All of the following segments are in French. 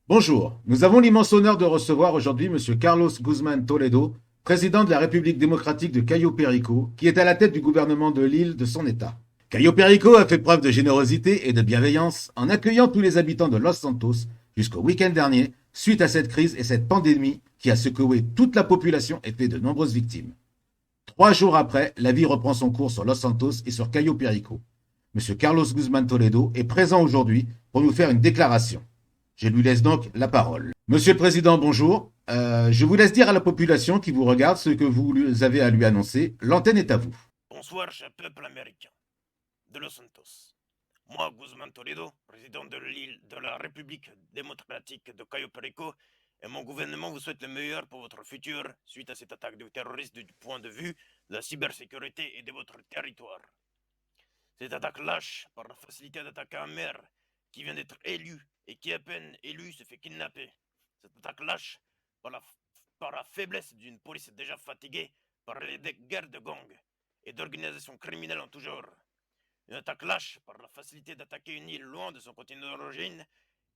Bonjour, nous avons l'immense honneur de recevoir aujourd'hui Monsieur Carlos Guzmán Toledo, président de la République démocratique de Cayo Perico, qui est à la tête du gouvernement de l'île de son État. Cayo Perico a fait preuve de générosité et de bienveillance en accueillant tous les habitants de Los Santos jusqu'au week-end dernier, suite à cette crise et cette pandémie qui a secoué toute la population et fait de nombreuses victimes. 3 jours après, la vie reprend son cours sur Los Santos et sur Cayo Perico. Monsieur Carlos Guzmán Toledo est présent aujourd'hui pour nous faire une déclaration. Je lui laisse donc la parole. Monsieur le Président, bonjour. Je vous laisse dire à la population qui vous regarde ce que vous avez à lui annoncer. L'antenne est à vous. Bonsoir, cher peuple américain de Los Santos. Moi, Guzmán Toledo, président de l'île de la République démocratique de Cayo Perico, et mon gouvernement vous souhaite le meilleur pour votre futur suite à cette attaque de terroristes du point de vue de la cybersécurité et de votre territoire. Cette attaque lâche par la facilité d'attaquer un maire qui vient d'être élu et qui à peine élu se fait kidnapper. Cette attaque lâche par la faiblesse d'une police déjà fatiguée par les guerres de gangs et d'organisations criminelles en tout genre. Une attaque lâche par la facilité d'attaquer une île loin de son continent d'origine,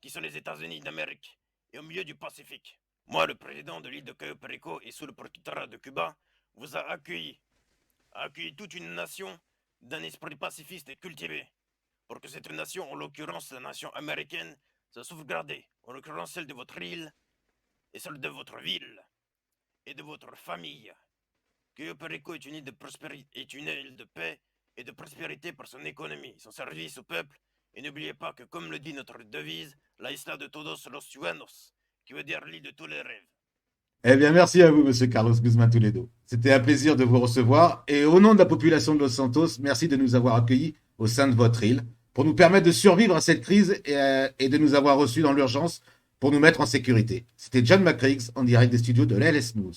qui sont les États-Unis d'Amérique, et au milieu du Pacifique. Moi, le président de l'île de Cayo Perico et sous le protectorat de Cuba, vous a accueilli toute une nation d'un esprit pacifiste et cultivé, pour que cette nation, en l'occurrence la nation américaine, soit sauvegardée, en l'occurrence celle de votre île, et celle de votre ville, et de votre famille. Cayo Perico est une île de prospérité, est une île de paix et de prospérité par son économie, son service au peuple, et n'oubliez pas que, comme le dit notre devise, la isla de todos los sueños, qui veut dire l'île de tous les rêves. Eh bien, merci à vous, Monsieur Carlos Guzmán Toledo. C'était un plaisir de vous recevoir. Et au nom de la population de Los Santos, merci de nous avoir accueillis au sein de votre île pour nous permettre de survivre à cette crise et de nous avoir reçus dans l'urgence pour nous mettre en sécurité. C'était John McCriggs en direct des studios de l'LS News.